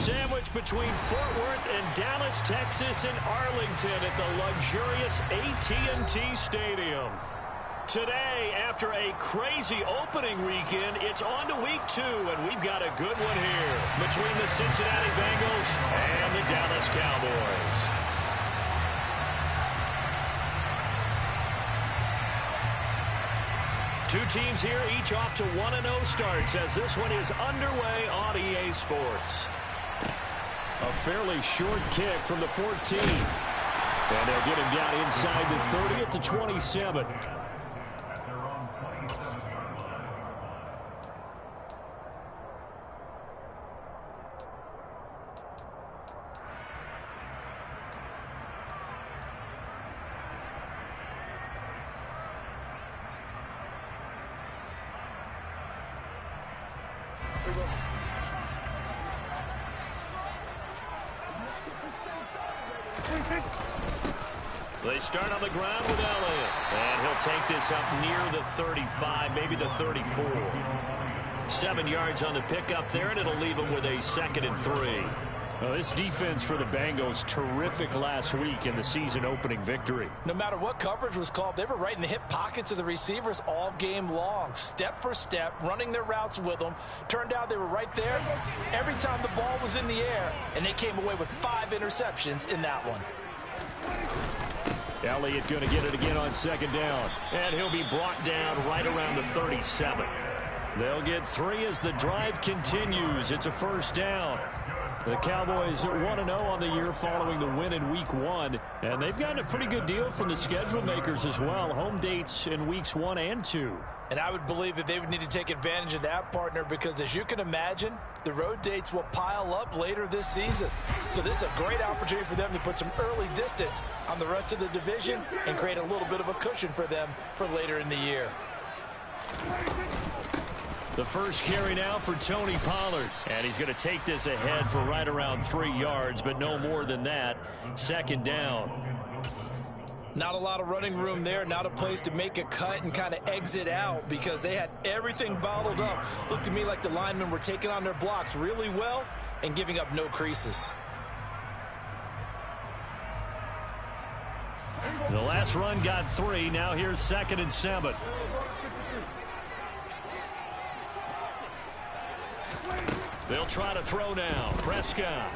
Sandwiched between Fort Worth and Dallas, Texas, and Arlington at the luxurious AT&T Stadium. Today, after a crazy opening weekend, it's on to week 2, and we've got a good one here between the Cincinnati Bengals and the Dallas Cowboys. Two teams here, each off to 1-0 starts as this one is underway on EA Sports. A fairly short kick from the 14. And they'll get him down inside the 30 at the 27. They start on the ground with Elliott. And he'll take this up near the 35, maybe the 34. 7 yards on the pickup there, and it'll leave him with a 2nd and 3. Well, this defense for the Bengals, terrific last week in the season-opening victory. No matter what coverage was called, they were right in the hip pockets of the receivers all game long. Step for step, running their routes with them. Turned out they were right there every time the ball was in the air, and they came away with 5 interceptions in that one. Elliott going to get it again on 2nd down. And he'll be brought down right around the 37. They'll get 3 as the drive continues. It's a 1st down. The Cowboys are 1-0 on the year following the win in Week 1. And they've gotten a pretty good deal from the schedule makers as well. Home dates in Weeks 1 and 2. And I would believe that they would need to take advantage of that, partner, because as you can imagine, the road dates will pile up later this season. So this is a great opportunity for them to put some early distance on the rest of the division and create a little bit of a cushion for them for later in the year. The first carry now for Tony Pollard. And he's going to take this ahead for right around 3 yards, but no more than that. 2nd down. Not a lot of running room there, not a place to make a cut and kind of exit out because they had everything bottled up. Looked to me like the linemen were taking on their blocks really well and giving up no creases. The last run got 3. Now here's 2nd and 7. They'll try to throw now. Prescott.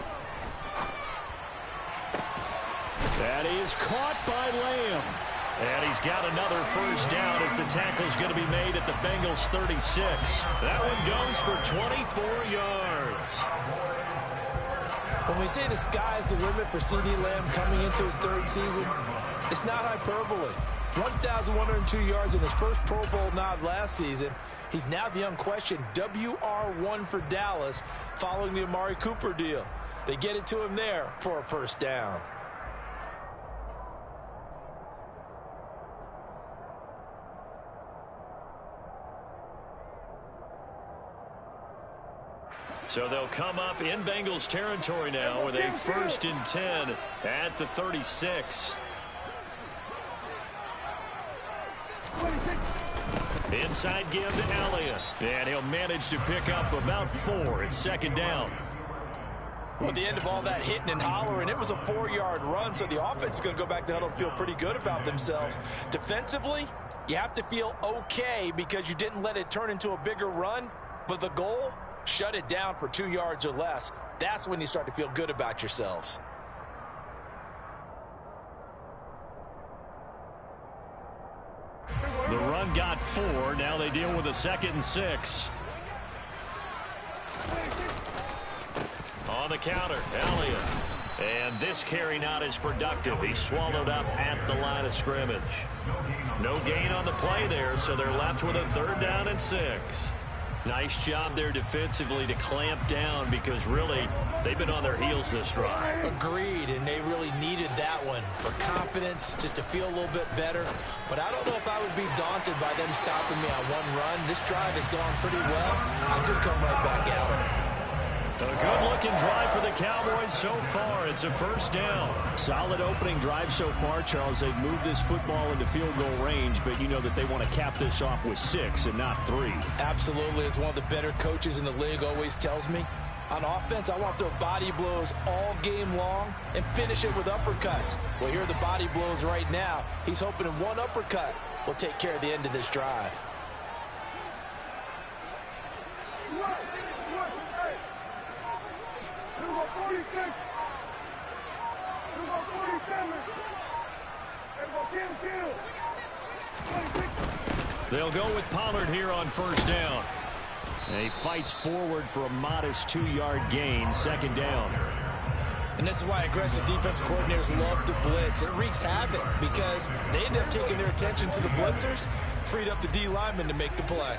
That is caught by Lamb. And he's got another 1st down as the tackle's going to be made at the Bengals 36. That one goes for 24 yards. When we say the sky's the limit for C.D. Lamb coming into his 3rd season, it's not hyperbole. 1,102 yards in his first Pro Bowl nod last season. He's now the unquestioned WR1 for Dallas following the Amari Cooper deal. They get it to him there for a 1st down. So they'll come up in Bengals territory now with a 1st and 10 at the 36. Inside give to Elliott. And he'll manage to pick up about 4. It's 2nd down. Well, at the end of all that hitting and hollering, it was a 4-yard run, so the offense is going to go back to huddle and feel pretty good about themselves. Defensively, you have to feel okay because you didn't let it turn into a bigger run, but the goal, shut it down for 2 yards or less. That's when you start to feel good about yourselves. The run got 4. Now they deal with a 2nd and 6. On the counter, Elliott. And this carry not as productive. He's swallowed up at the line of scrimmage. No gain on the play there, so they're left with a 3rd down and 6. Nice job there defensively to clamp down because really they've been on their heels this drive. Agreed, and they really needed that one for confidence, just to feel a little bit better. But I don't know if I would be daunted by them stopping me on one run. This drive has gone pretty well. I could come right back out. A good-looking drive for the Cowboys so far. It's a 1st down. Solid opening drive so far, Charles. They've moved this football into field goal range, but you know that they want to cap this off with 6 and not 3. Absolutely. As one of the better coaches in the league always tells me, On offense, I want their body blows all game long and finish it with uppercuts. Well, here are the body blows right now. He's hoping in one uppercut will take care of the end of this drive. They'll go with Pollard here on first down. And he fights forward for a modest 2-yard gain, second down. And this is why aggressive defense coordinators love to blitz. It wreaks havoc because they end up taking their attention to the blitzers, freed up the D lineman to make the play.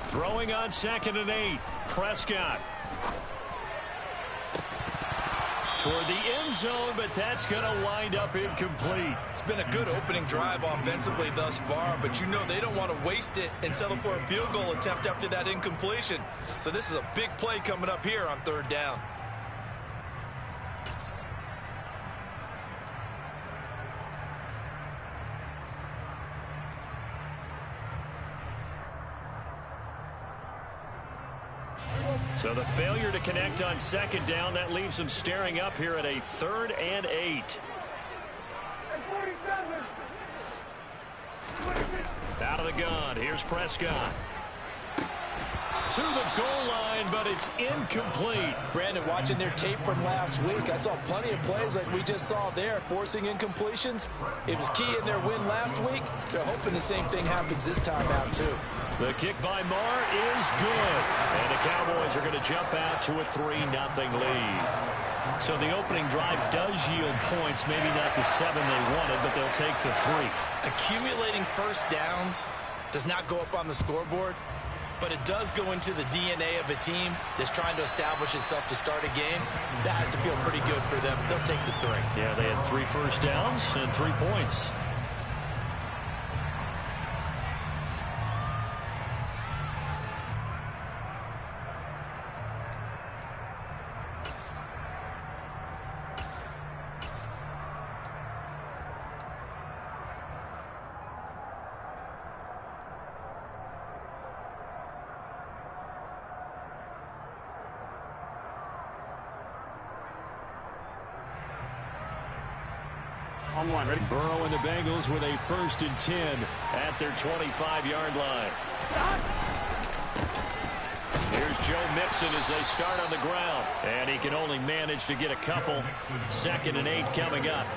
Throwing on 2nd and 8. Prescott. Toward the end zone, but that's going to wind up incomplete. It's been a good opening drive offensively thus far, but you know they don't want to waste it and settle for a field goal attempt after that incompletion. So this is a big play coming up here on third down. So the failure to connect on 2nd down, that leaves them staring up here at a 3rd and 8. Out of the gun, here's Prescott. To the goal line, but it's incomplete. Brandon, watching their tape from last week, I saw plenty of plays like we just saw there, forcing incompletions. It was key in their win last week. They're hoping the same thing happens this time out, too. The kick by Marr is good. And the Cowboys are going to jump out to a 3-0 lead. So the opening drive does yield points, maybe not the 7 they wanted, but they'll take the 3. Accumulating first downs does not go up on the scoreboard, but it does go into the DNA of a team that's trying to establish itself to start a game. That has to feel pretty good for them. They'll take the 3. Yeah, they had 3 first downs and 3 points. On one, ready? Burrow and the Bengals with a 1st and 10 at their 25-yard line. Here's Joe Mixon as they start on the ground. And he can only manage to get a couple. 2nd and 8 coming up.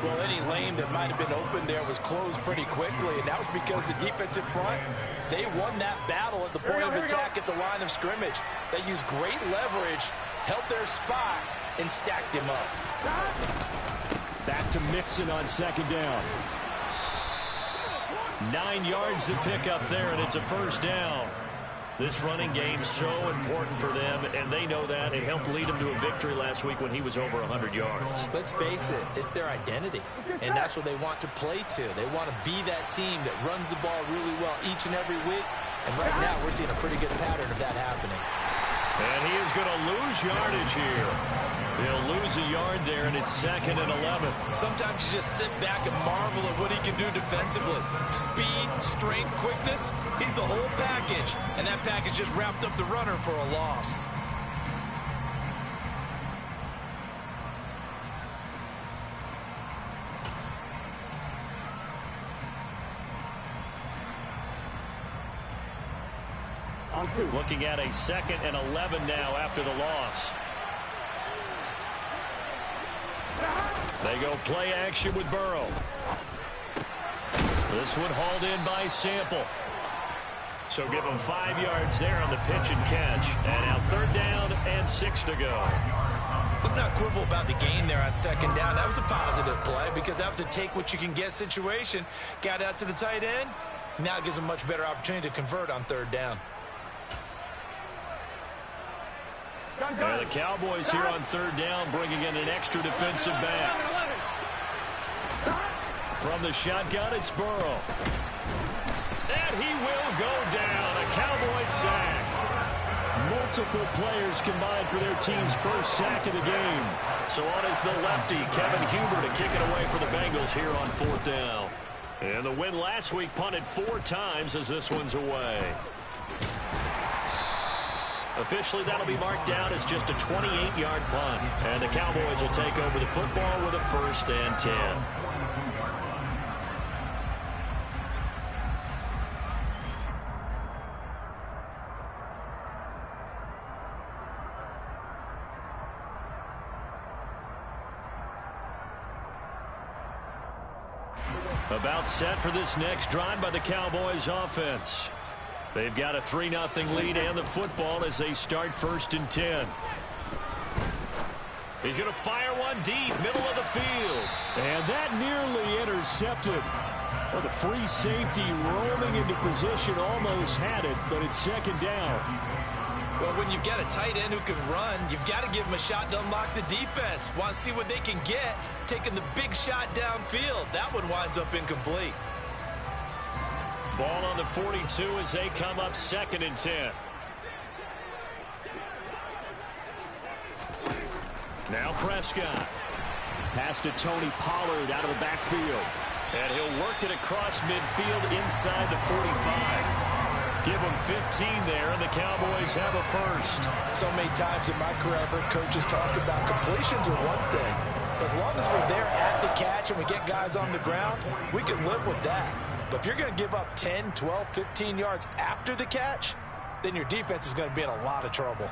Well, any lane that might have been open there was closed pretty quickly, and that was because the defensive front, they won that battle at the point of attack at the line of scrimmage. They used great leverage, held their spot, and stacked him up. Back to Mixon on 2nd down. 9 yards to pick up there, and it's a 1st down. This running game's so important for them, and they know that. It helped lead them to a victory last week when he was over 100 yards. Let's face it, it's their identity, and that's what they want to play to. They want to be that team that runs the ball really well each and every week, and right now we're seeing a pretty good pattern of that happening. And he is going to lose yardage here. He'll lose a yard there, and it's 2nd and 11. Sometimes you just sit back and marvel at what he can do defensively. Speed, strength, quickness, he's the whole package. And that package just wrapped up the runner for a loss. Looking at a 2nd and 11 now after the loss. They go play action with Burrow. This one hauled in by Sample. So give him 5 yards there on the pitch and catch. And now 3rd down and 6 to go. Let's not quibble about the gain there on 2nd down. That was a positive play because that was a take-what-you-can-get situation. Got out to the tight end. Now it gives them a much better opportunity to convert on 3rd down. And the Cowboys here on 3rd down bringing in an extra defensive back. From the shotgun, it's Burrow. And he will go down. A Cowboys sack. Multiple players combined for their team's first sack of the game. So on is the lefty, Kevin Huber, to kick it away for the Bengals here on 4th down. And the win last week punted 4 times as this one's away. Officially, that'll be marked down as just a 28-yard punt. And the Cowboys will take over the football with a 1st and 10. About set for this next drive by the Cowboys offense. They've got a 3-0 lead and the football as they start 1st and 10. He's going to fire one deep, middle of the field. And that nearly intercepted. Well, the free safety roaming into position almost had it, but it's 2nd down. Well, when you've got a tight end who can run, you've got to give him a shot to unlock the defense. Want to see what they can get, taking the big shot downfield. That one winds up incomplete. Ball on the 42 as they come up 2nd and 10. Now Prescott. Pass to Tony Pollard out of the backfield. And he'll work it across midfield inside the 45. Give them 15 there, and the Cowboys have a 1st. So many times in my career, I've heard coaches talk about completions are one thing. As long as we're there at the catch and we get guys on the ground, we can live with that. But if you're going to give up 10, 12, 15 yards after the catch, then your defense is going to be in a lot of trouble.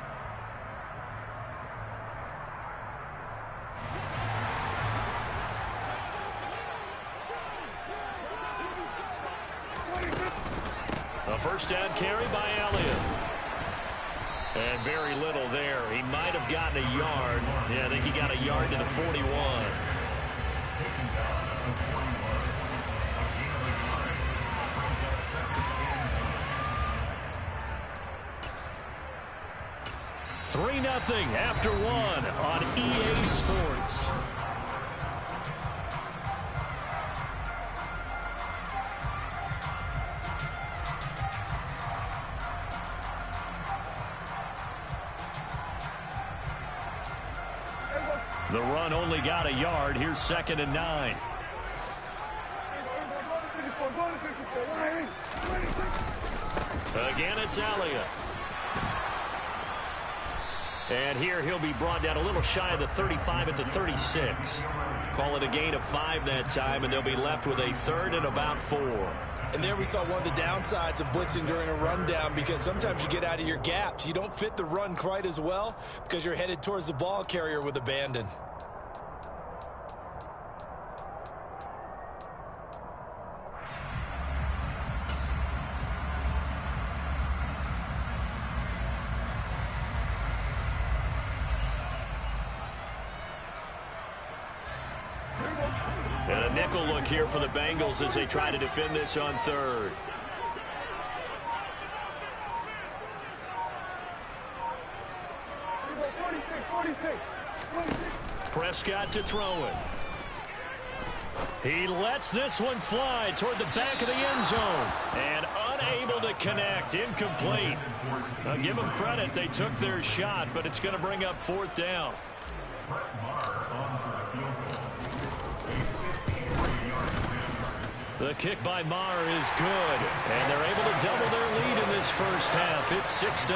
A 1st down carry by Elliott. And very little there. He might have gotten a yard. Yeah, I think he got a yard to the 41. $3-0 after 1 on EA Sports. The run only got a yard. Here's 2nd and 9. Again, it's Elliott. And here he'll be brought down a little shy of the 35 at the 36. Call it a gain of 5 that time, and they'll be left with a 3rd and about 4. And there we saw one of the downsides of blitzing during a rundown, because sometimes you get out of your gaps. You don't fit the run quite as well because you're headed towards the ball carrier with abandon. And a nickel look here for the Bengals as they try to defend this on 3rd. Prescott to throw it. He lets this one fly toward the back of the end zone. And unable to connect. Incomplete. Now give them credit. They took their shot, but it's going to bring up 4th down. The kick by Maher is good, and they're able to double their lead in this first half. It's 6-0.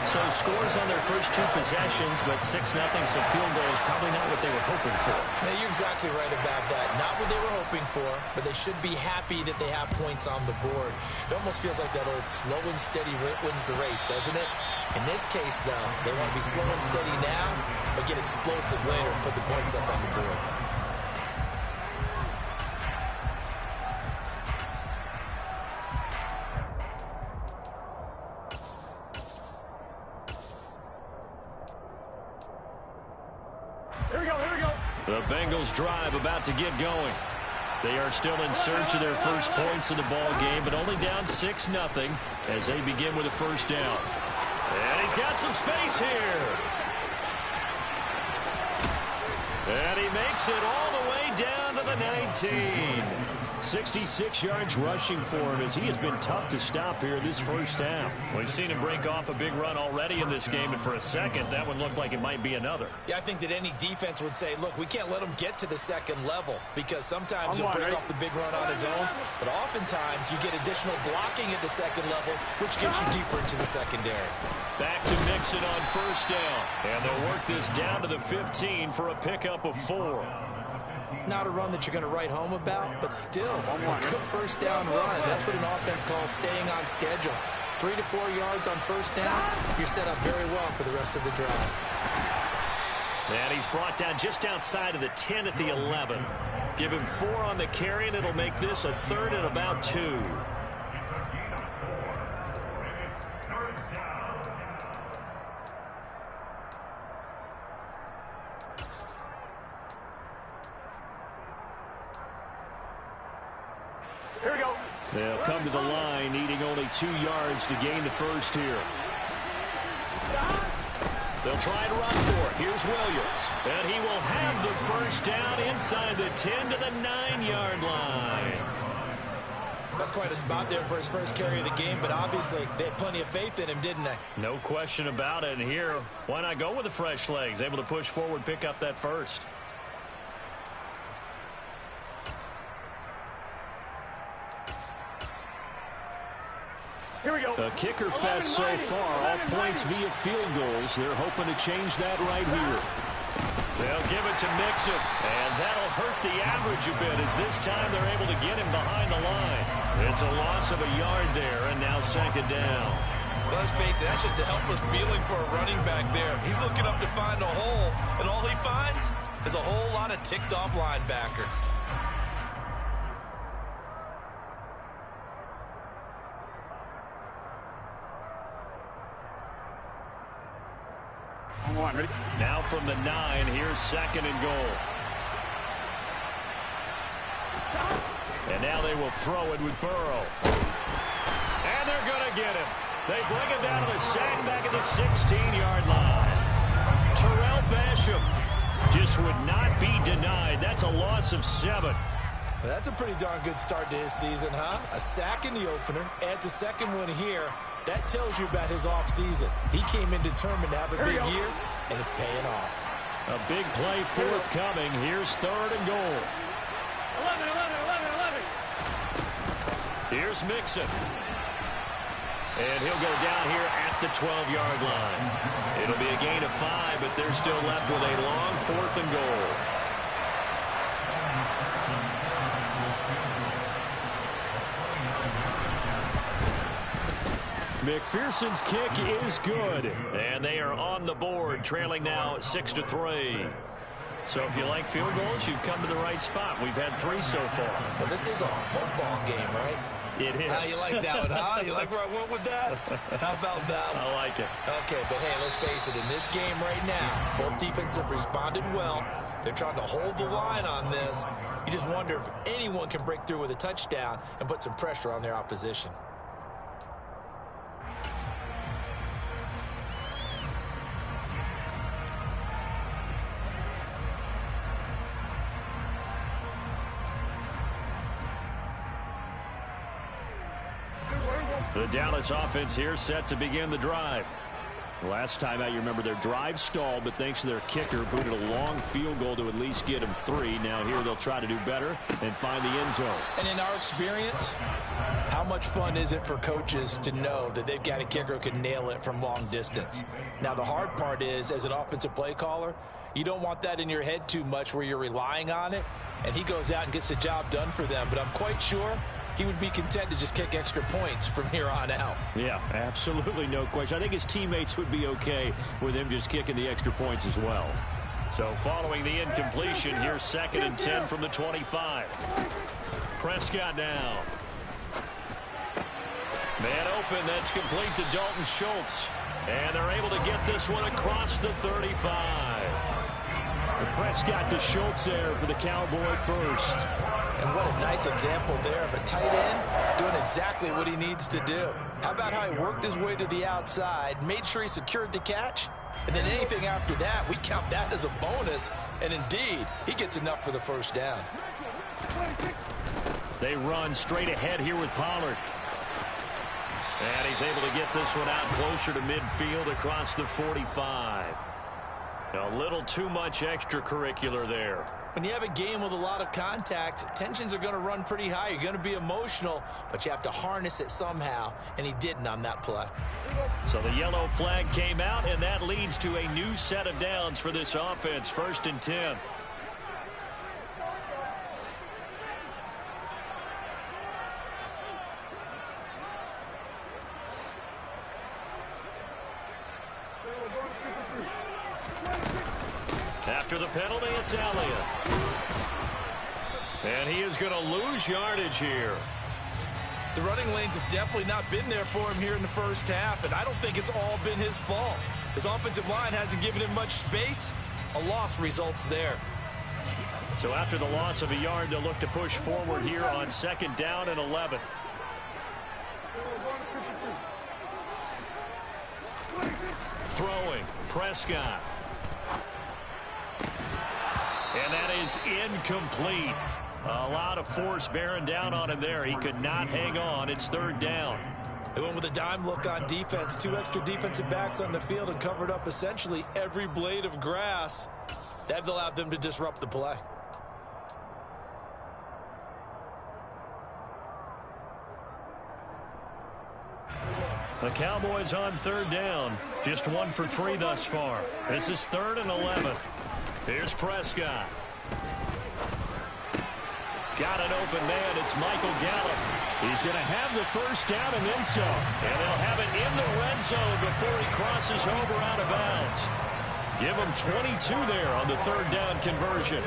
So scores on their first 2 possessions, but 6-0, so field goal is probably not what they were hoping for. Now, you're exactly right about that. Not what they were hoping for, but they should be happy that they have points on the board. It almost feels like that old slow and steady wins the race, doesn't it? In this case, though, they want to be slow and steady now, but get explosive later and put the points up on the board. The Bengals drive about to get going. They are still in search of their first points of the ball game, but only down 6-0 as they begin with a 1st down. And he's got some space here. And he makes it all the way down to the 19. 66 yards rushing for him as he has been tough to stop here this first half. We've seen him break off a big run already in this game, and for a second, that one looked like it might be another. Yeah, I think that any defense would say, look, we can't let him get to the second level because sometimes he'll break off the big run on his own, but oftentimes you get additional blocking at the second level, which gets you deeper into the secondary. Back to Mixon on first down, and they'll work this down to the 15 for a pickup of 4. Not a run that you're going to write home about, but still a good first down run. That's what an offense calls staying on schedule. 3 to 4 yards on first down, you're set up very well for the rest of the drive. And he's brought down just outside of the 10 at the 11. Give him 4 on the carry, and it'll make this a 3rd and about 2. Here we go. They'll come to the line, needing only 2 yards to gain the first here. They'll try to run for it. Here's Williams. And he will have the first down inside the 10 to the 9-yard line. That's quite a spot there for his first carry of the game, but obviously they had plenty of faith in him, didn't they? No question about it. And here, why not go with the fresh legs? Able to push forward, pick up that first. Here we go. A kicker fest so far. All points via field goals. They're hoping to change that right here. They'll give it to Mixon, and that'll hurt the average a bit as this time they're able to get him behind the line. It's a loss of a yard there, and now 2nd down. Well, let's face it, that's just a helpless feeling for a running back there. He's looking up to find a hole, and all he finds is a whole lot of ticked-off linebackers. Ready? Now from the 9, here's 2nd and goal. And now they will throw it with Burrow. And they're going to get him. They bring him down to the sack back at the 16-yard line. Terrell Basham just would not be denied. That's a loss of 7. Well, that's a pretty darn good start to his season, huh? A sack in the opener, adds a second one here. That tells you about his offseason. He came in determined to have a big year, and it's paying off. A big play forthcoming. Here's 3rd and goal. 11. Here's Mixon. And he'll go down here at the 12-yard line. It'll be a gain of 5, but they're still left with a long 4th and goal. McPherson's kick is good, and they are on the board, trailing now 6-3. So if you like field goals, you've come to the right spot. We've had 3 so far. Well, this is a football game, right? It is. How you like that one, huh? You like where I went with that? How about that one? I like it. Okay, but hey, let's face it. In this game right now, both defenses have responded well. They're trying to hold the line on this. You just wonder if anyone can break through with a touchdown and put some pressure on their opposition. The Dallas offense here set to begin the drive. Last time out, you remember their drive stalled, but thanks to their kicker, booted a long field goal to at least get them 3. Now here they'll try to do better and find the end zone. And in our experience, how much fun is it for coaches to know that they've got a kicker who can nail it from long distance? Now the hard part is, as an offensive play caller, you don't want that in your head too much where you're relying on it, and he goes out and gets the job done for them. But I'm quite sure he would be content to just kick extra points from here on out. Yeah, absolutely no question. I think his teammates would be okay with him just kicking the extra points as well. So following the incompletion, here's 2nd and 10 from the 25. Prescott now. Man open, that's complete to Dalton Schultz. And they're able to get this one across the 35. Prescott to Schultz there for the Cowboy first. And what a nice example there of a tight end doing exactly what he needs to do. How about how he worked his way to the outside, made sure he secured the catch, and then anything after that, we count that as a bonus. And indeed, he gets enough for the first down. They run straight ahead here with Pollard. And he's able to get this one out closer to midfield across the 45. A little too much extracurricular there. When you have a game with a lot of contact, tensions are going to run pretty high. You're going to be emotional, but you have to harness it somehow, and he didn't on that play. So the yellow flag came out, and that leads to a new set of downs for this offense. 1st and 10. After the penalty, it's Elliott. And he is going to lose yardage here. The running lanes have definitely not been there for him here in the first half, and I don't think it's all been his fault. His offensive line hasn't given him much space. A loss results there. So after the loss of a yard, they'll look to push forward here on 2nd down and 11. Throwing, Prescott. And that is incomplete. A lot of force bearing down on him there. He could not hang on. It's 3rd down. They went with a dime look on defense. 2 extra defensive backs on the field and covered up essentially every blade of grass. That allowed them to disrupt the play. The Cowboys on 3rd down. Just 1 for 3 thus far. This is 3rd and 11. Here's Prescott. Got an open man. It's Michael Gallup. He's going to have the 1st down and then some. And they'll have it in the red zone before he crosses over out of bounds. Give him 22 there on the 3rd down conversion.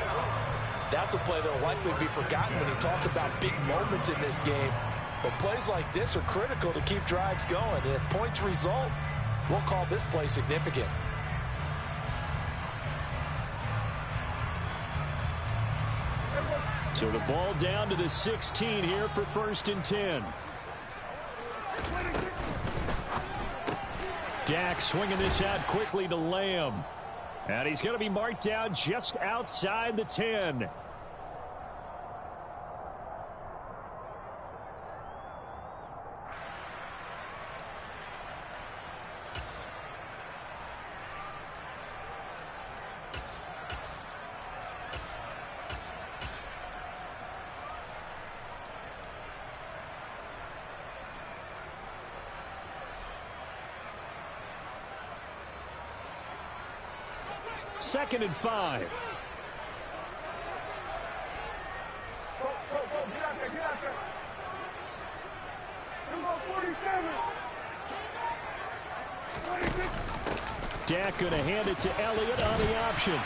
That's a play that will likely be forgotten when you talk about big moments in this game. But plays like this are critical to keep drives going. And if points result, we'll call this play significant. So the ball down to the 16 here for 1st and 10. Dak swinging this out quickly to Lamb. And he's going to be marked down just outside the 10. Second and 5. Dak going to hand it to Elliott on the option.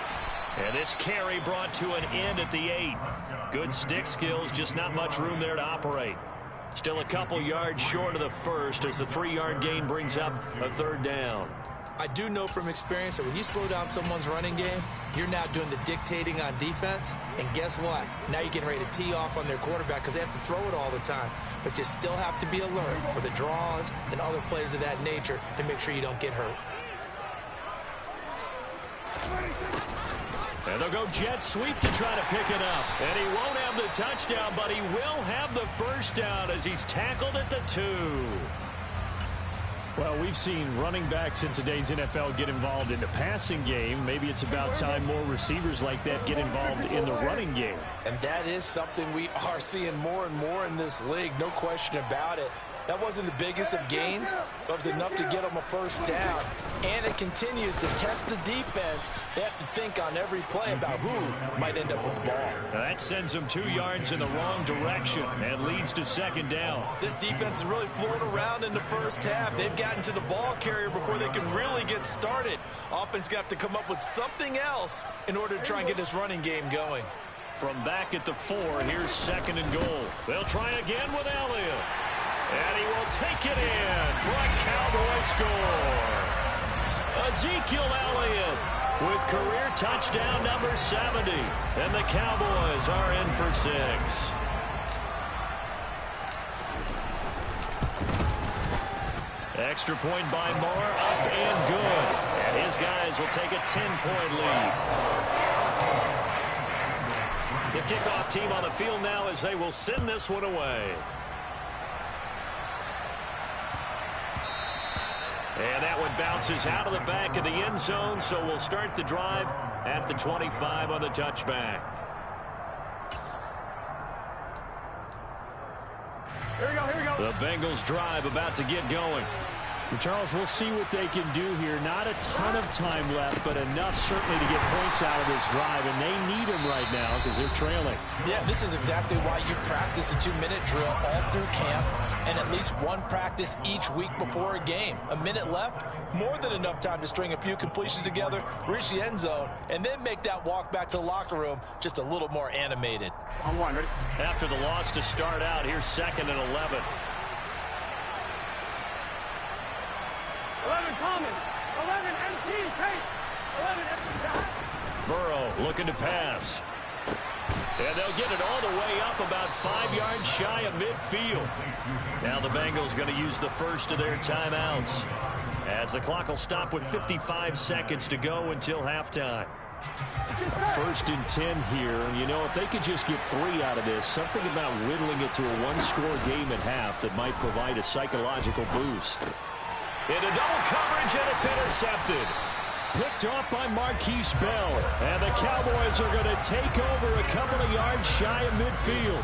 And this carry brought to an end at the 8. Good stick skills, just not much room there to operate. Still a couple yards short of the 1st as the 3-yard gain brings up a 3rd down. I do know from experience that when you slow down someone's running game, you're now doing the dictating on defense. And guess what? Now you're getting ready to tee off on their quarterback because they have to throw it all the time. But you still have to be alert for the draws and other plays of that nature to make sure you don't get hurt. And they'll go jet sweep to try to pick it up. And he won't have the touchdown, but he will have the 1st down as he's tackled at the 2. Well, we've seen running backs in today's NFL get involved in the passing game. Maybe it's about time more receivers like that get involved in the running game. And that is something we are seeing more and more in this league, no question about it. That wasn't the biggest of gains, but it was enough to get them a 1st down. And it continues to test the defense. They have to think on every play about who might end up with the ball. Now that sends them 2 yards in the wrong direction and leads to 2nd down. This defense is really floating around in the first half. They've gotten to the ball carrier before they can really get started. Offense got to come up with something else in order to try and get this running game going. From back at the 4, here's 2nd and goal. They'll try again with Elliott. And he will take it in for a Cowboy score. Ezekiel Elliott with career touchdown number 70. And the Cowboys are in for 6. Extra point by Moore, up and good. And his guys will take a 10-point lead. The kickoff team on the field now as they will send this one away. And that one bounces out of the back of the end zone, so we'll start the drive at the 25 on the touchback. Here we go, here we go. The Bengals drive about to get going. And Charles, we'll see what they can do here. Not a ton of time left, but enough certainly to get points out of this drive, and they need them right now because they're trailing. Yeah, this is exactly why you practice a 2-minute drill all through camp and at least one practice each week before a game. A minute left, more than enough time to string a few completions together, reach the end zone, and then make that walk back to the locker room just a little more animated. On one, ready? After the loss to start out, here's 2nd and 11. 11 common. 11 empty pace. 11 empty. Burrow looking to pass. And they'll get it all the way up about 5 yards shy of midfield. Now the Bengals going to use the first of their timeouts, as the clock will stop with 55 seconds to go until halftime. 1st and 10 here, and you know, if they could just get 3 out of this, something about whittling it to a 1-score game at half that might provide a psychological boost. Into double coverage, and it's intercepted. Picked off by Marquise Bell, and the Cowboys are going to take over a couple of yards shy of midfield.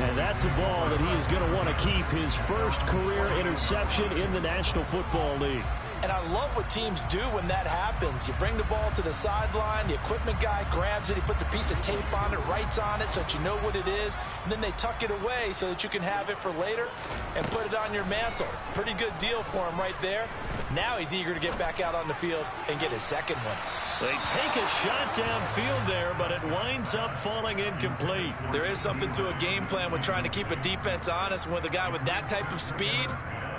And that's a ball that he is going to want to keep, his first career interception in the National Football League. And I love what teams do when that happens. You bring the ball to the sideline, the equipment guy grabs it, he puts a piece of tape on it, writes on it so that you know what it is, and then they tuck it away so that you can have it for later and put it on your mantle. Pretty good deal for him right there. Now he's eager to get back out on the field and get his second one. They take a shot downfield there, but it winds up falling incomplete. There is something to a game plan with trying to keep a defense honest. With a guy with that type of speed,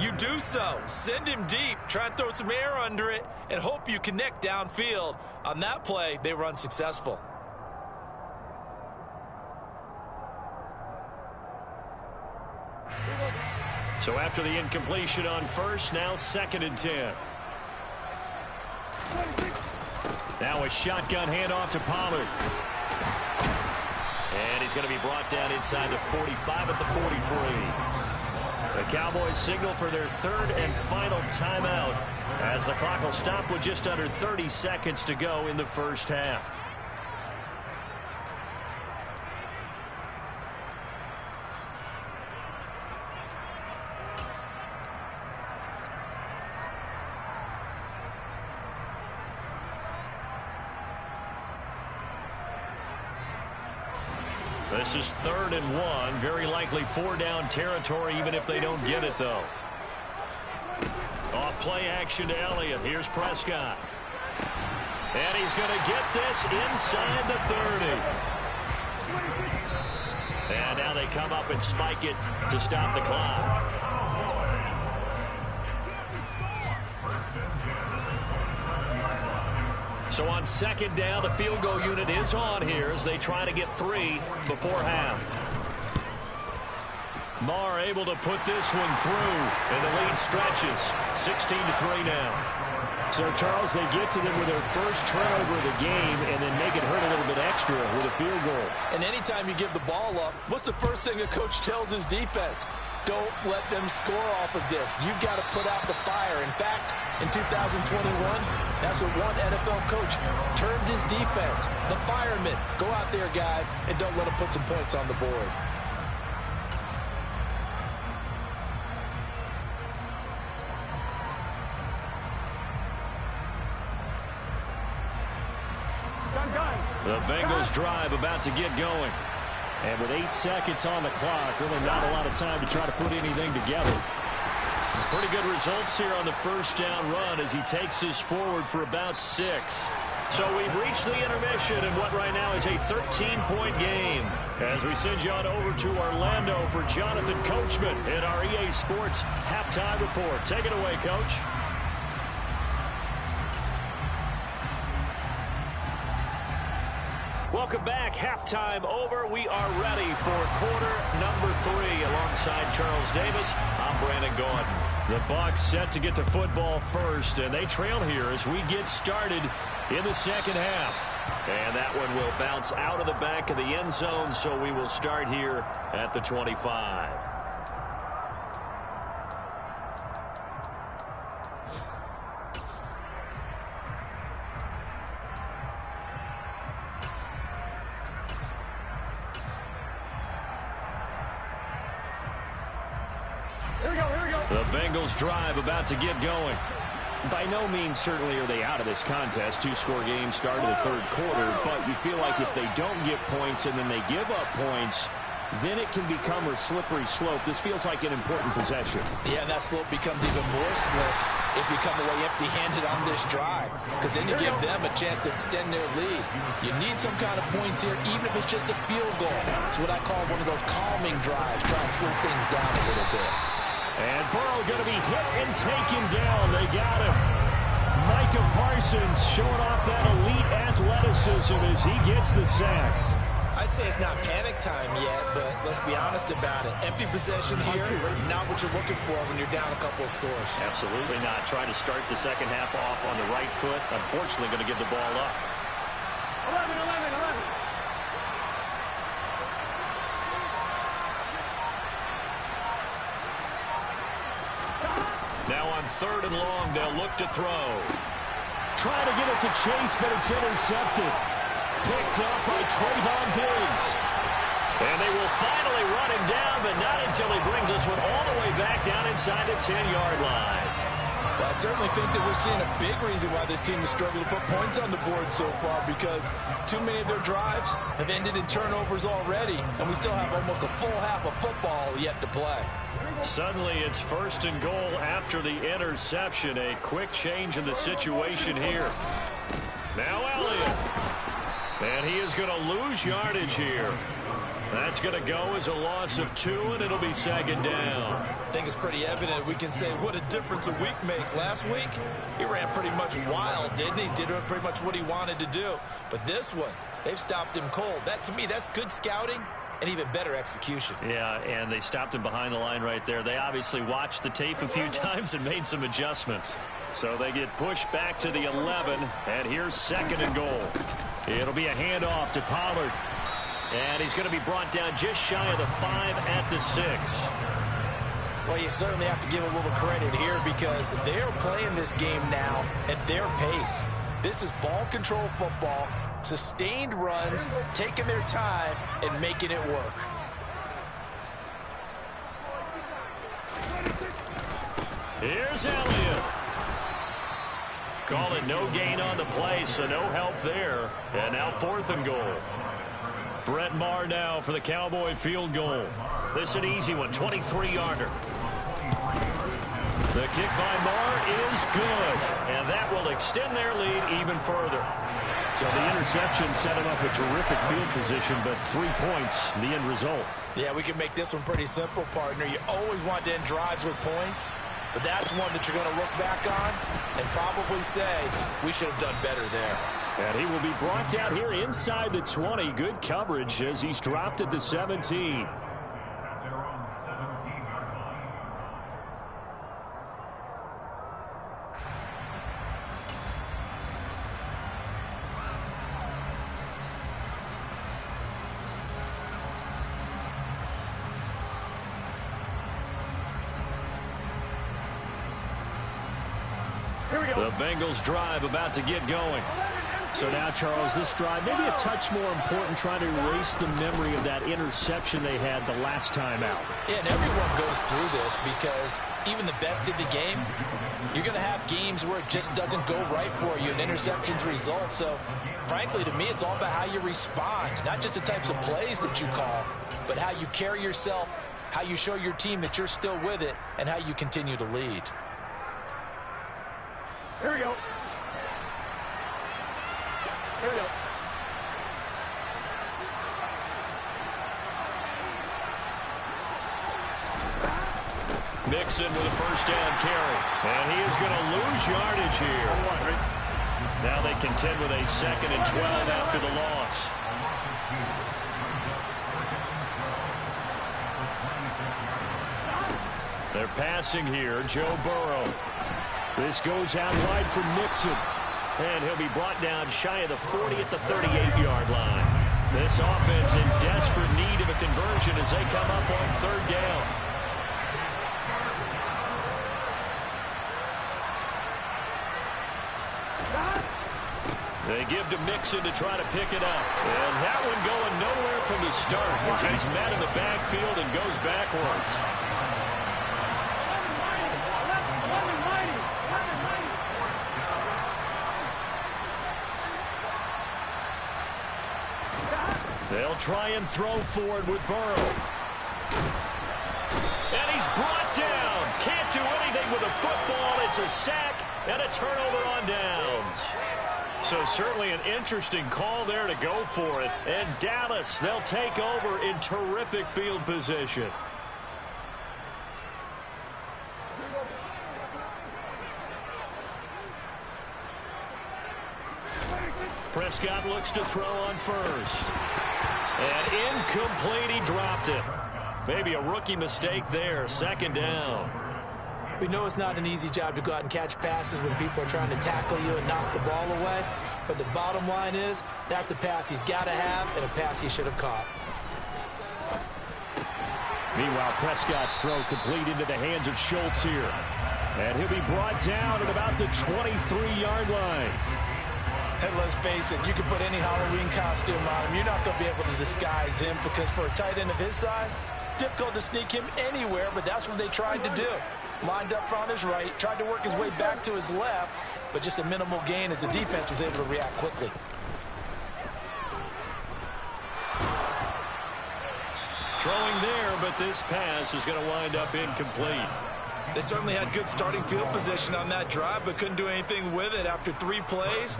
you do so. Send him deep, try and throw some air under it, and hope you connect downfield. On that play, they were unsuccessful. So after the incompletion on first, now 2nd and 10. Now a shotgun handoff to Pollard. And he's going to be brought down inside the 45 at the 43. The Cowboys signal for their 3rd and final timeout, as the clock will stop with just under 30 seconds to go in the first half. This is 3rd and 1. Very likely 4-down territory, even if they don't get it, though. Off play action to Elliott. Here's Prescott. And he's going to get this inside the 30. And now they come up and spike it to stop the clock. So on 2nd down, the field goal unit is on here as they try to get 3 before half. Marr able to put this one through, and the lead stretches. 16-3 now. So, Charles, they get to them with their first turnover of the game and then make it hurt a little bit extra with a field goal. And anytime you give the ball up, what's the first thing a coach tells his defense? Don't let them score off of this. You've got to put out the fire. In fact, in 2021, that's what one NFL coach termed his defense. The firemen. Go out there, guys, and don't let them put some points on the board. The Bengals drive about to get going. And with 8 seconds on the clock, really not a lot of time to try to put anything together. Pretty good results here on the first down run as he takes us forward for about 6. So we've reached the intermission in what right now is a 13-point game, as we send you on over to Orlando for Jonathan Coachman in our EA Sports Halftime Report. Take it away, Coach. Welcome back. Halftime over. We are ready for quarter number 3. Alongside Charles Davis, I'm Brandon Gordon. The Bucs set to get the football first, and they trail here as we get started in the second half. And that one will bounce out of the back of the end zone, so we will start here at the 25. The Bengals drive about to get going. By no means certainly are they out of this contest. Two-score game start of the third quarter, but you feel like if they don't get points and then they give up points, then it can become a slippery slope. This feels like an important possession. Yeah, and that slope becomes even more slick if you come away empty-handed on this drive, because then you give them a chance to extend their lead. You need some kind of points here, even if it's just a field goal. It's what I call one of those calming drives, try and slow things down a little bit. And Burrow going to be hit and taken down. They got him. Micah Parsons showing off that elite athleticism as he gets the sack. I'd say it's not panic time yet, but let's be honest about it. Empty possession here, not what you're looking for when you're down a couple of scores. Absolutely not. Try to start the second half off on the right foot. Unfortunately, going to give the ball up. 11. Now on 3rd and long, they'll look to throw. Trying to get it to Chase, but it's intercepted. Picked up by Trayvon Diggs. And they will finally run him down, but not until he brings us one all the way back down inside the 10-yard line. Well, I certainly think that we're seeing a big reason why this team is struggling to put points on the board so far, because too many of their drives have ended in turnovers already, and we still have almost a full half of football yet to play. Suddenly, it's 1st and goal after the interception. A quick change in the situation here. Now Elliott. And he is going to lose yardage here. That's going to go as a loss of 2, and it'll be 2nd down. I think it's pretty evident. We can say what a difference a week makes. Last week, he ran pretty much wild, didn't he? Did pretty much what he wanted to do. But this one, they've stopped him cold. That, to me, that's good scouting and even better execution. Yeah, and they stopped him behind the line right there. They obviously watched the tape a few times and made some adjustments. So they get pushed back to the 11, and here's 2nd and goal. It'll be a handoff to Pollard. And he's going to be brought down just shy of the 5 at the 6. Well, you certainly have to give a little credit here because they're playing this game now at their pace. This is ball control football, sustained runs, taking their time, and making it work. Here's Elliott. Call it no gain on the play, so no help there. And now 4th and goal. Brett Maher now for the Cowboy field goal. This is an easy one, 23-yarder. The kick by Maher is good, and that will extend their lead even further. So the interception set him up a terrific field position, but 3 points, the end result. Yeah, we can make this one pretty simple, partner. You always want to end drives with points, but that's one that you're going to look back on and probably say, we should have done better there. And he will be brought down here inside the 20. Good coverage as he's dropped at the 17. The Bengals drive about to get going. So now, Charles, this drive maybe a touch more important, trying to erase the memory of that interception they had the last time out. Yeah, and everyone goes through this because even the best in the game, you're going to have games where it just doesn't go right for you and interceptions result. So, frankly, to me, it's all about how you respond, not just the types of plays that you call, but how you carry yourself, how you show your team that you're still with it, and how you continue to lead. Here we go. Here we go. Mixon with a first down carry. And he is going to lose yardage here. Now they contend with a 2nd and 12 after the loss. They're passing here. Joe Burrow. This goes out wide for Mixon. And he'll be brought down shy of the 40 at the 38-yard line. This offense in desperate need of a conversion as they come up on third down. They give to Mixon to try to pick it up. And that one going nowhere from the start as he's met in the backfield and goes backwards. They'll try and throw forward with Burrow. And he's brought down. Can't do anything with a football. It's a sack and a turnover on downs. So certainly an interesting call there to go for it. And Dallas, they'll take over in terrific field position. Prescott looks to throw on first. And incomplete, he dropped it. Maybe a rookie mistake there, second down. We know it's not an easy job to go out and catch passes when people are trying to tackle you and knock the ball away. But the bottom line is, that's a pass he's got to have and a pass he should have caught. Meanwhile, Prescott's throw complete into the hands of Schultz here. And he'll be brought down at about the 23-yard line. And let's face it, you can put any Halloween costume on him. You're not going to be able to disguise him because for a tight end of his size, difficult to sneak him anywhere, but that's what they tried to do. Lined up on his right, tried to work his way back to his left, but just a minimal gain as the defense was able to react quickly. Throwing there, but this pass is going to wind up incomplete. They certainly had good starting field position on that drive, but couldn't do anything with it after 3 plays.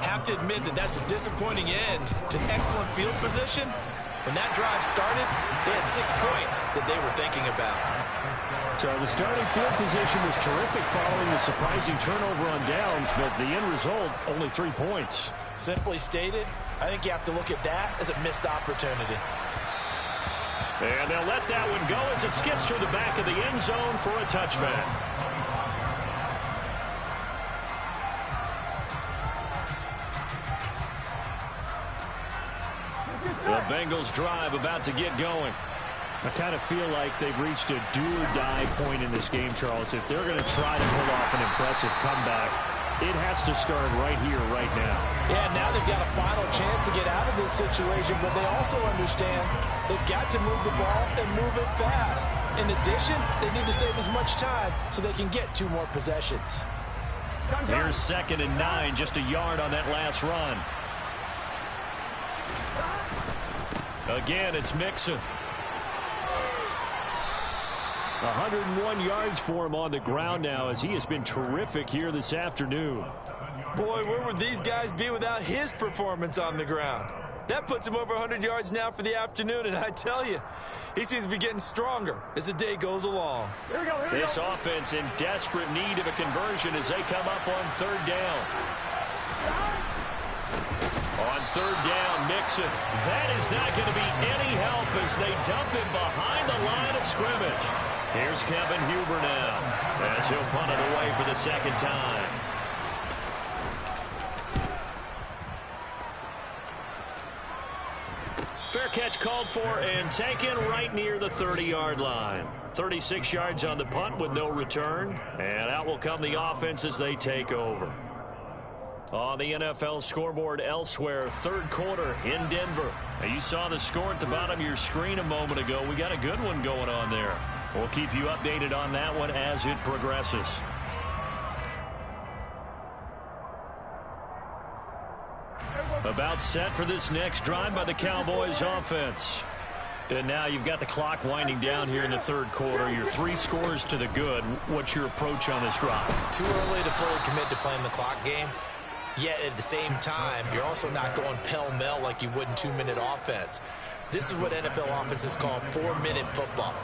Have to admit that that's a disappointing end to excellent field position. When that drive started, they had 6 points that they were thinking about. So the starting field position was terrific following the surprising turnover on downs, but the end result, only 3 points. Simply stated, I think you have to look at that as a missed opportunity. And they'll let that one go as it skips through the back of the end zone for a touchback. The Bengals drive about to get going. I kind of feel like they've reached a do-or-die point in this game, Charles. If they're going to try to pull off an impressive comeback, it has to start right here, right now. Yeah, now they've got a final chance to get out of this situation, but they also understand they've got to move the ball and move it fast. In addition, they need to save as much time so they can get 2 more possessions. Here's 2nd and 9, just a yard on that last run. Again, it's Mixon. 101 yards for him on the ground now as he has been terrific here this afternoon. Boy, where would these guys be without his performance on the ground? That puts him over 100 yards now for the afternoon, and I tell you, he seems to be getting stronger as the day goes along. This offense in desperate need of a conversion as they come up on third down. On third down, Mixon. That is not going to be any help as they dump him behind the line of scrimmage. Here's Kevin Huber now as he'll punt it away for the 2nd time. Fair catch called for and taken right near the 30-yard line. 36 yards on the punt with no return. And out will come the offense as they take over. On the NFL scoreboard elsewhere, 3rd quarter in Denver. Now you saw the score at the bottom of your screen a moment ago. We got a good one going on there. We'll keep you updated on that one as it progresses. About set for this next drive by the Cowboys offense. And now you've got the clock winding down here in the 3rd quarter. Your 3 scores to the good. What's your approach on this drive? Too early to fully commit to playing the clock game. Yet at the same time, you're also not going pell-mell like you would in 2-minute offense. This is what NFL offenses call 4-minute football.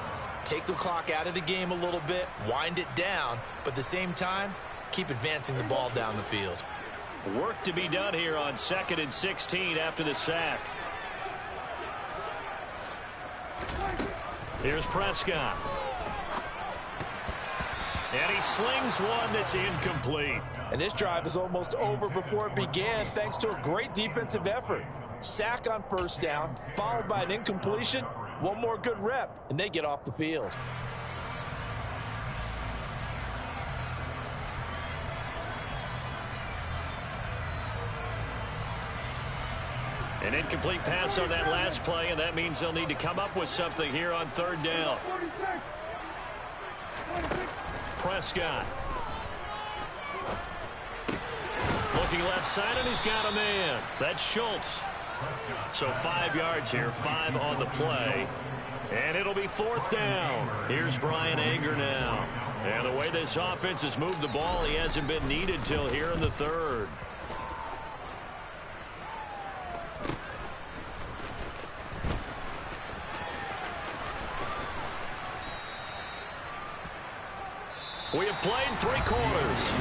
Take the clock out of the game a little bit, wind it down, but at the same time, keep advancing the ball down the field. Work to be done here on 2nd and 16 after the sack. Here's Prescott. And he slings one that's incomplete. And this drive is almost over before it began thanks to a great defensive effort. Sack on first down, followed by an incompletion. One more good rep, and they get off the field. An incomplete pass on that last play, and that means they'll need to come up with something here on third down. Prescott. Looking left side, and he's got a man. That's Schultz. So 5 yards here, 5 on the play. And it'll be fourth down. Here's Brian Anger now. And the way this offense has moved the ball, he hasn't been needed till here in the third. We have played 3 quarters.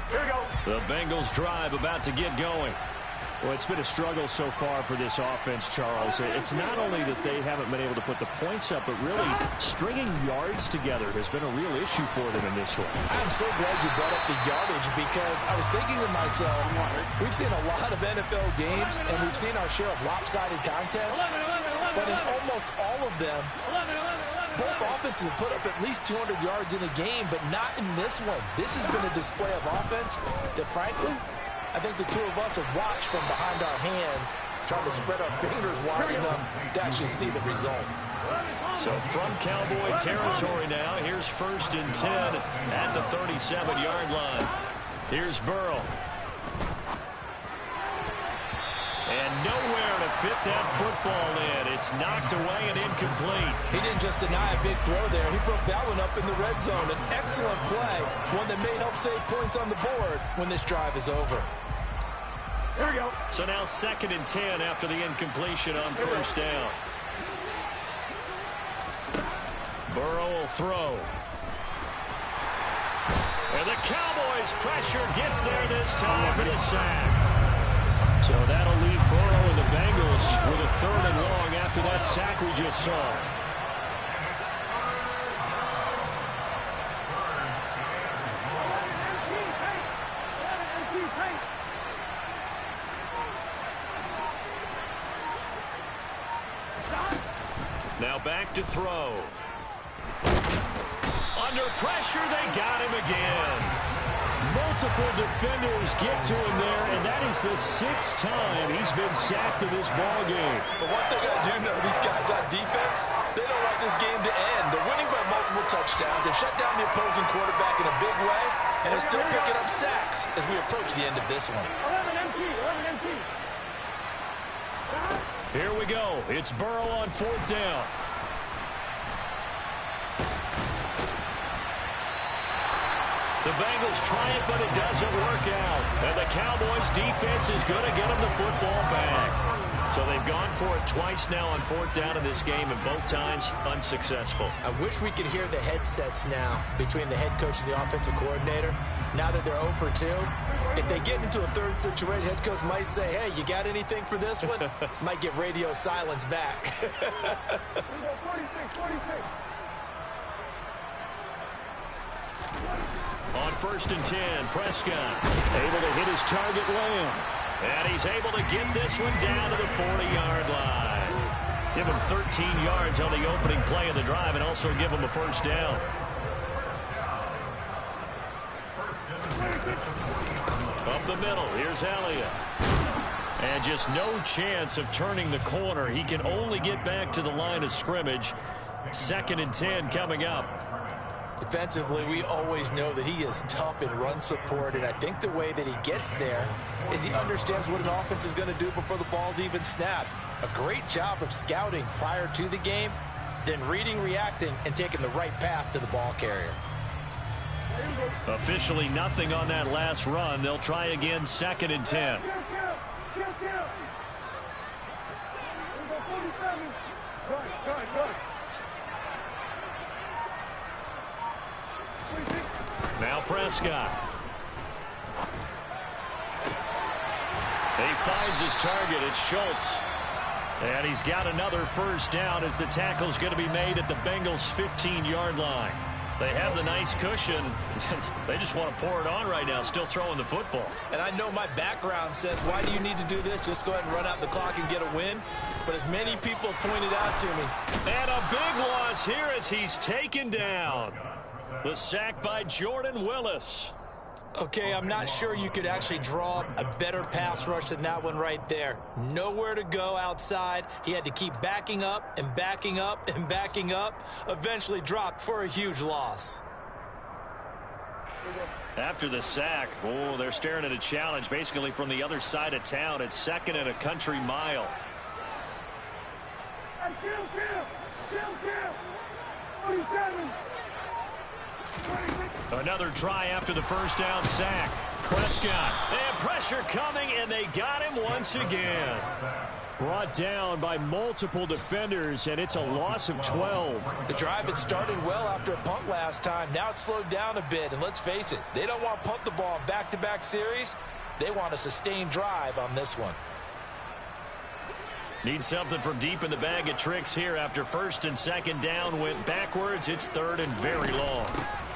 Here we go. The Bengals drive about to get going. Well, it's been a struggle so far for this offense, Charles. It's not only that they haven't been able to put the points up, but really stringing yards together has been a real issue for them in this one. I'm so glad you brought up the yardage because I was thinking to myself, we've seen a lot of NFL games and we've seen our share of lopsided contests, but in almost all of them, both offenses have put up at least 200 yards in a game, but not in this one. This has been a display of offense that, frankly, I think the two of us have watched from behind our hands, trying to spread our fingers wide enough to actually see the result. So from Cowboy territory now, here's 1st and 10 at the 37-yard line. Here's Burrow. And nowhere to fit that football in. It's knocked away and incomplete. He didn't just deny a big throw there. He broke that one up in the red zone. An excellent play, one that may help save points on the board when this drive is over. Here we go. So now 2nd and 10 after the incompletion on first down. Burrow will throw. And the Cowboys pressure gets there this time for the sack. So that'll leave Burrow and the Bengals with a 3rd and long after that sack we just saw. Now back to throw. Under pressure, they got him again. Multiple defenders get to him there, and that is the 6th time he's been sacked in this ball game. But one thing I do know, these guys on defense, they don't want this game to end. They're winning by multiple touchdowns. They've shut down the opposing quarterback in a big way, and they're still picking up sacks as we approach the end of this one. 11 MT. Here we go. It's Burrow on 4th down. The Bengals try it, but it doesn't work out. And the Cowboys defense is going to get them the football back. So they've gone for it twice now on 4th down in this game, and both times unsuccessful. I wish we could hear the headsets now between the head coach and the offensive coordinator. Now that they're 0 for 2, if they get into a third situation, head coach might say, hey, you got anything for this one? Might get radio silence back. 46. On 1st and 10, Prescott able to hit his target Lamb. And he's able to get this one down to the 40-yard line. Give him 13 yards on the opening play of the drive and also give him a first down. Up the middle, here's Elliott. And just no chance of turning the corner. He can only get back to the line of scrimmage. 2nd and 10 coming up. Defensively, we always know that he is tough in run support, and I think the way that he gets there is he understands what an offense is going to do before the ball's even snapped. A great job of scouting prior to the game, then reading, reacting, and taking the right path to the ball carrier. Officially nothing on that last run. They'll try again 2nd and 10. Prescott. He finds his target. It's Schultz. And he's got another first down as the tackle's going to be made at the Bengals' 15-yard line. They have the nice cushion. They just want to pour it on right now, still throwing the football. And I know my background says, why do you need to do this? Just go ahead and run out the clock and get a win. But as many people pointed out to me. And a big loss here as he's taken down. The sack by Jordan Willis. Okay, I'm not sure you could actually draw a better pass rush than that one right there. Nowhere to go outside. He had to keep backing up and backing up and backing up. Eventually dropped for a huge loss. After the sack, oh, they're staring at a challenge basically from the other side of town. It's 2nd and a country mile. Kill. 47. Another try after the first down sack. Prescott. And pressure coming, and they got him once again. Brought down by multiple defenders, and it's a loss of 12. The drive had started well after a punt last time. Now it's slowed down a bit, and let's face it, they don't want to punt the ball in back-to-back series. They want a sustained drive on this one. Need something from deep in the bag of tricks here after 1st and 2nd down went backwards. It's 3rd and very long.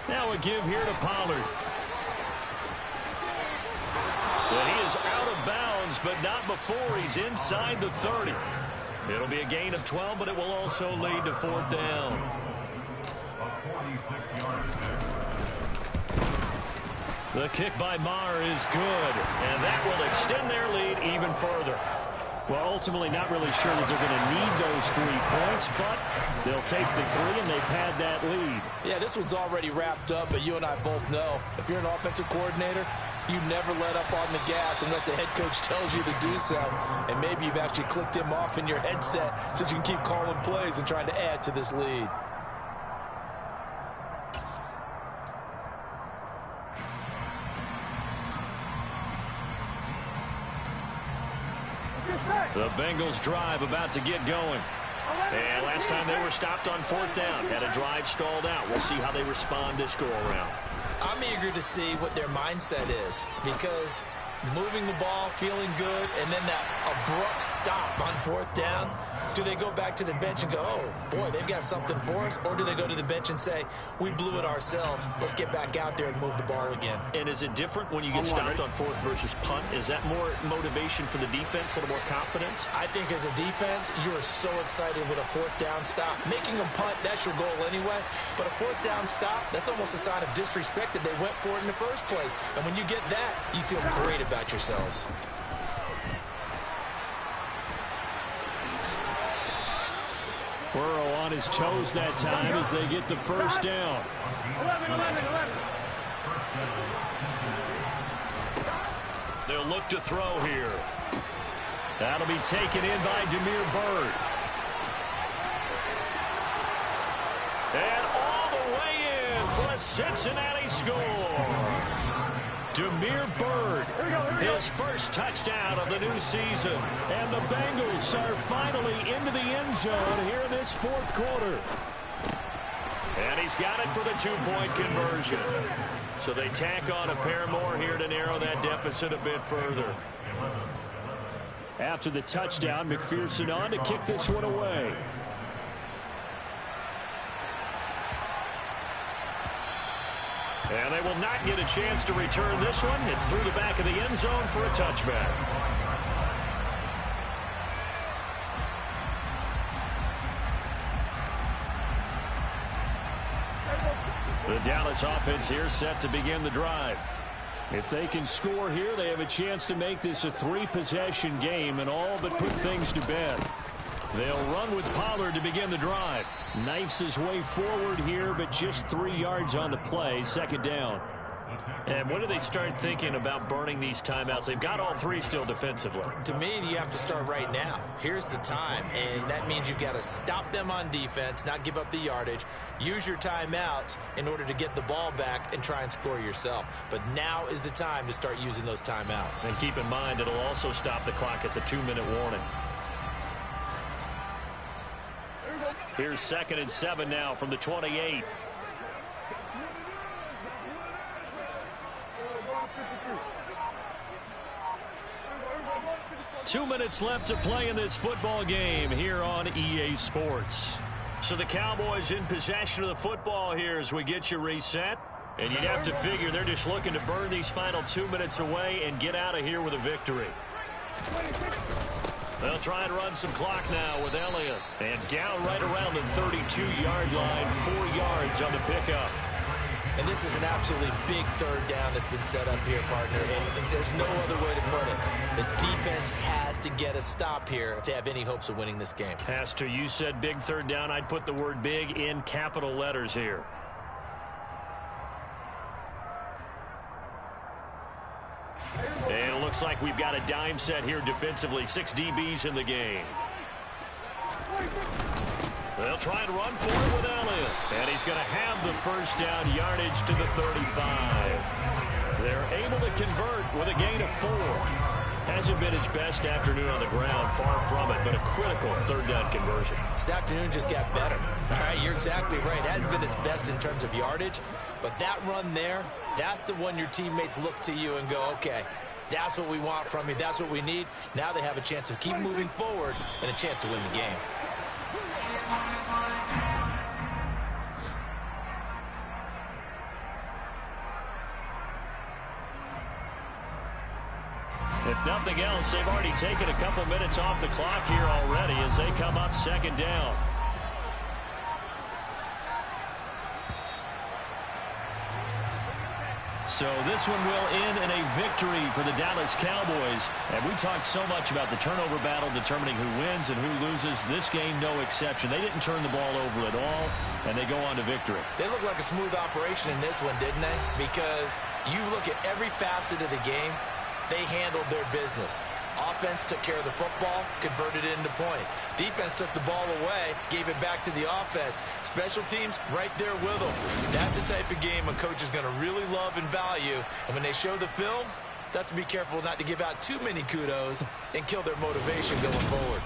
Now a give here to Pollard. Well, he is out of bounds, but not before he's inside the 30. It'll be a gain of 12, but it will also lead to 4th down. The kick by Maher is good, and that will extend their lead even further. Well, ultimately not really sure that they're going to need those 3 points, but they'll take the 3 and they pad that lead. Yeah, this one's already wrapped up, but you and I both know if you're an offensive coordinator, you never let up on the gas unless the head coach tells you to do so. And maybe you've actually clicked him off in your headset so you can keep calling plays and trying to add to this lead. The Bengals drive about to get going. And last time they were stopped on 4th down. Had a drive stalled out. We'll see how they respond this go-around. I'm eager to see what their mindset is because moving the ball, feeling good, and then that abrupt stop on 4th down. Do they go back to the bench and go, oh, boy, they've got something for us? Or do they go to the bench and say, we blew it ourselves. Let's get back out there and move the ball again. And is it different when you get stopped on 4th versus punt? Is that more motivation for the defense and more confidence? I think as a defense, you are so excited with a 4th down stop. Making a punt, that's your goal anyway. But a 4th down stop, that's almost a sign of disrespect that they went for it in the first place. And when you get that, you feel great about yourselves. Burrow on his toes that time as they get the first down. 11. They'll look to throw here. That'll be taken in by Demir Bird. And all the way in for a Cincinnati score. Demir Bird, his first touchdown of the new season. And the Bengals are finally into the end zone here in this 4th quarter. And he's got it for the 2-point conversion. So they tack on a pair more here to narrow that deficit a bit further. After the touchdown, McPherson on to kick this one away. And they will not get a chance to return this one. It's through the back of the end zone for a touchback. The Dallas offense here set to begin the drive. If they can score here, they have a chance to make this a 3-possession game and all but put things to bed. They'll run with Pollard to begin the drive. Knifes his way forward here, but just 3 yards on the play. 2nd down. And when do they start thinking about burning these timeouts? They've got all 3 still defensively. To me, you have to start right now. Here's the time, and that means you've got to stop them on defense, not give up the yardage, use your timeouts in order to get the ball back and try and score yourself. But now is the time to start using those timeouts. And keep in mind, it'll also stop the clock at the 2-minute warning. Here's 2nd and 7 now from the 28. 2 minutes left to play in this football game here on EA Sports. So the Cowboys in possession of the football here as we get you reset. And you'd have to figure they're just looking to burn these final 2 minutes away and get out of here with a victory. They'll try and run some clock now with Elliott. And down right around the 32-yard line, 4 yards on the pickup. And this is an absolutely big third down that's been set up here, partner. And there's no other way to put it. The defense has to get a stop here if they have any hopes of winning this game. Pastor, you said big third down. I'd put the word big in capital letters here. And it looks like we've got a dime set here defensively. 6 DBs in the game. They'll try and run for it with Elliott. And he's going to have the first down yardage to the 35. They're able to convert with a gain of 4. Hasn't been his best afternoon on the ground, far from it, but a critical third down conversion. This afternoon just got better. All right, you're exactly right. It hasn't been his best in terms of yardage, but that run there, that's the one your teammates look to you and go, okay, that's what we want from you. That's what we need. Now they have a chance to keep moving forward and a chance to win the game. If nothing else, they've already taken a couple minutes off the clock here already as they come up second down. So this one will end in a victory for the Dallas Cowboys. And we talked so much about the turnover battle determining who wins and who loses. This game, no exception. They didn't turn the ball over at all, and they go on to victory. They look like a smooth operation in this one, didn't they? Because you look at every facet of the game, they handled their business. Offense took care of the football, converted it into points. Defense took the ball away, gave it back to the offense. Special teams, right there with them. That's the type of game a coach is going to really love and value. And when they show the film, they have to be careful not to give out too many kudos and kill their motivation going forward.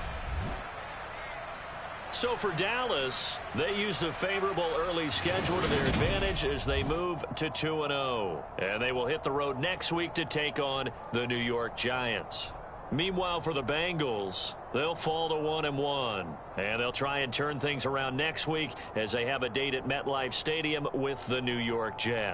So for Dallas, they used a favorable early schedule to their advantage as they move to 2-0. And they will hit the road next week to take on the New York Giants. Meanwhile, for the Bengals, they'll fall to 1-1. And they'll try and turn things around next week as they have a date at MetLife Stadium with the New York Jets.